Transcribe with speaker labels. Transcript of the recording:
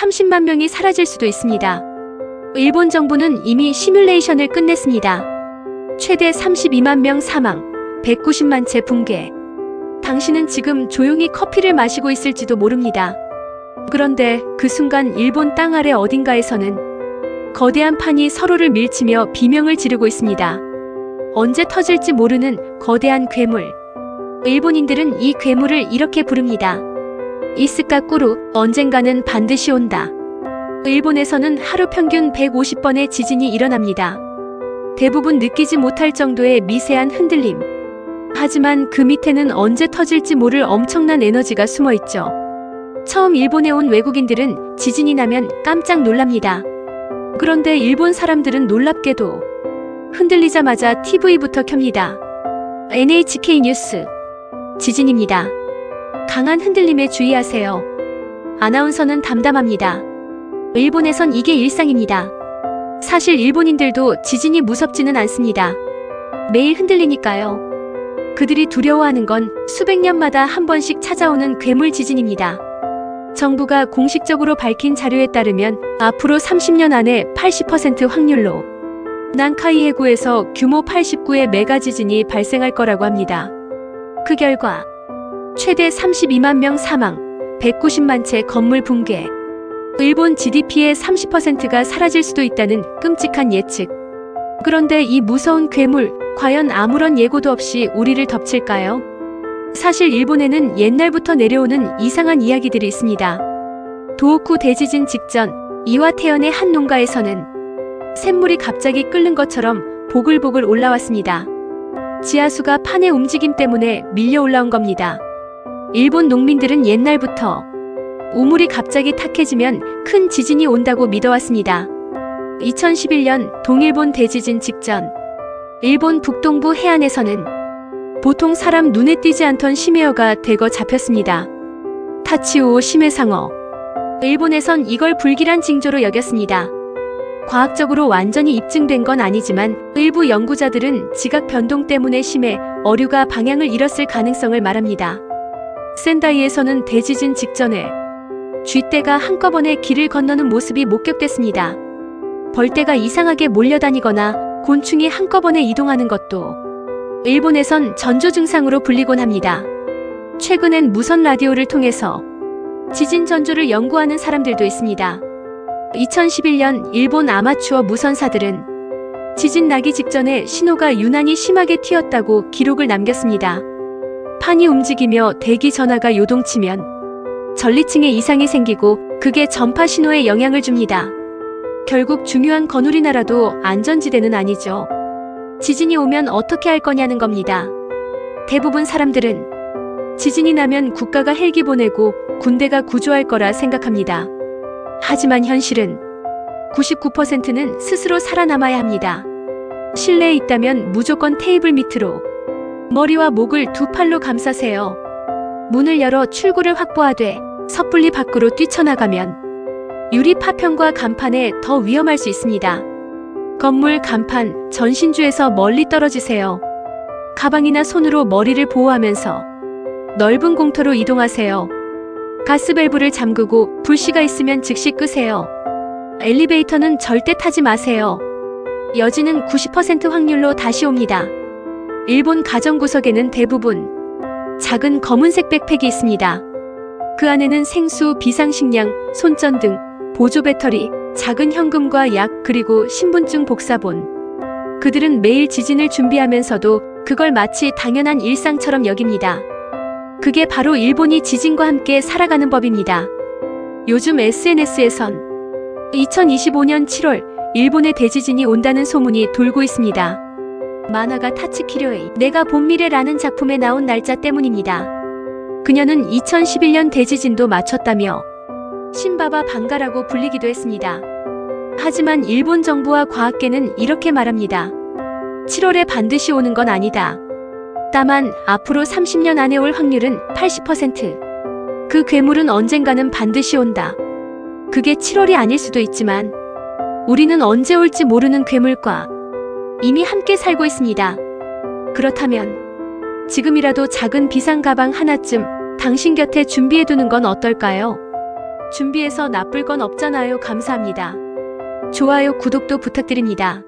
Speaker 1: 30만 명이 사라질 수도 있습니다. 일본 정부는 이미 시뮬레이션을 끝냈습니다. 최대 32만 명 사망, 190만 채 붕괴. 당신은 지금 조용히 커피를 마시고 있을지도 모릅니다. 그런데 그 순간 일본 땅 아래 어딘가에서는 거대한 판이 서로를 밀치며 비명을 지르고 있습니다. 언제 터질지 모르는 거대한 괴물. 일본인들은 이 괴물을 이렇게 부릅니다. 이스카 꾸루, 언젠가는 반드시 온다. 일본에서는 하루 평균 150번의 지진이 일어납니다. 대부분 느끼지 못할 정도의 미세한 흔들림. 하지만 그 밑에는 언제 터질지 모를 엄청난 에너지가 숨어 있죠. 처음 일본에 온 외국인들은 지진이 나면 깜짝 놀랍니다. 그런데 일본 사람들은 놀랍게도 흔들리자마자 TV부터 켭니다. NHK 뉴스. 지진입니다. 강한 흔들림에 주의하세요. 아나운서는 담담합니다. 일본에선 이게 일상입니다. 사실 일본인들도 지진이 무섭지는 않습니다. 매일 흔들리니까요. 그들이 두려워하는 건 수백 년마다 한 번씩 찾아오는 괴물 지진입니다. 정부가 공식적으로 밝힌 자료에 따르면 앞으로 30년 안에 80% 확률로 난카이 해구에서 규모 89의 메가 지진이 발생할 거라고 합니다. 그 결과 최대 32만 명 사망, 190만 채 건물 붕괴, 일본 GDP의 30%가 사라질 수도 있다는 끔찍한 예측. 그런데 이 무서운 괴물, 과연 아무런 예고도 없이 우리를 덮칠까요? 사실 일본에는 옛날부터 내려오는 이상한 이야기들이 있습니다. 도호쿠 대지진 직전 이와테현의 한 농가에서는 샘물이 갑자기 끓는 것처럼 보글보글 올라왔습니다. 지하수가 판의 움직임 때문에 밀려 올라온 겁니다. 일본 농민들은 옛날부터 우물이 갑자기 탁해지면 큰 지진이 온다고 믿어왔습니다. 2011년 동일본 대지진 직전 일본 북동부 해안에서는 보통 사람 눈에 띄지 않던 심해어가 대거 잡혔습니다. 타치우오 심해상어. 일본에선 이걸 불길한 징조로 여겼습니다. 과학적으로 완전히 입증된 건 아니지만 일부 연구자들은 지각 변동 때문에 심해 어류가 방향을 잃었을 가능성을 말합니다. 센다이에서는 대지진 직전에 쥐떼가 한꺼번에 길을 건너는 모습이 목격됐습니다. 벌떼가 이상하게 몰려다니거나 곤충이 한꺼번에 이동하는 것도 일본에선 전조 증상으로 불리곤 합니다. 최근엔 무선 라디오를 통해서 지진 전조를 연구하는 사람들도 있습니다. 2011년 일본 아마추어 무선사들은 지진 나기 직전에 신호가 유난히 심하게 튀었다고 기록을 남겼습니다. 판이 움직이며 대기 전하가 요동치면 전리층에 이상이 생기고 그게 전파 신호에 영향을 줍니다. 결국 중요한 건 우리나라도 안전지대는 아니죠. 지진이 오면 어떻게 할 거냐는 겁니다. 대부분 사람들은 지진이 나면 국가가 헬기 보내고 군대가 구조할 거라 생각합니다. 하지만 현실은 99%는 스스로 살아남아야 합니다. 실내에 있다면 무조건 테이블 밑으로 머리와 목을 두 팔로 감싸세요. 문을 열어 출구를 확보하되 섣불리 밖으로 뛰쳐나가면 유리 파편과 간판에 더 위험할 수 있습니다. 건물, 간판, 전신주에서 멀리 떨어지세요. 가방이나 손으로 머리를 보호하면서 넓은 공터로 이동하세요. 가스밸브를 잠그고 불씨가 있으면 즉시 끄세요. 엘리베이터는 절대 타지 마세요. 여진은 90% 확률로 다시 옵니다. 일본 가정구석에는 대부분 작은 검은색 백팩이 있습니다. 그 안에는 생수, 비상식량, 손전 등 보조 배터리, 작은 현금과 약, 그리고 신분증 복사본. 그들은 매일 지진을 준비하면서도 그걸 마치 당연한 일상처럼 여깁니다. 그게 바로 일본이 지진과 함께 살아가는 법입니다. 요즘 SNS에선 2025년 7월 일본의 대지진이 온다는 소문이 돌고 있습니다. 만화가 타츠키료의 내가 본 미래라는 작품에 나온 날짜 때문입니다. 그녀는 2011년 대지진도 맞췄다며 신바바 방가라고 불리기도 했습니다. 하지만 일본 정부와 과학계는 이렇게 말합니다. 7월에 반드시 오는 건 아니다. 다만 앞으로 30년 안에 올 확률은 80%. 그 괴물은 언젠가는 반드시 온다. 그게 7월이 아닐 수도 있지만 우리는 언제 올지 모르는 괴물과 이미 함께 살고 있습니다. 그렇다면 지금이라도 작은 비상 가방 하나쯤 당신 곁에 준비해두는 건 어떨까요? 준비해서 나쁠 건 없잖아요. 감사합니다. 좋아요, 구독도 부탁드립니다.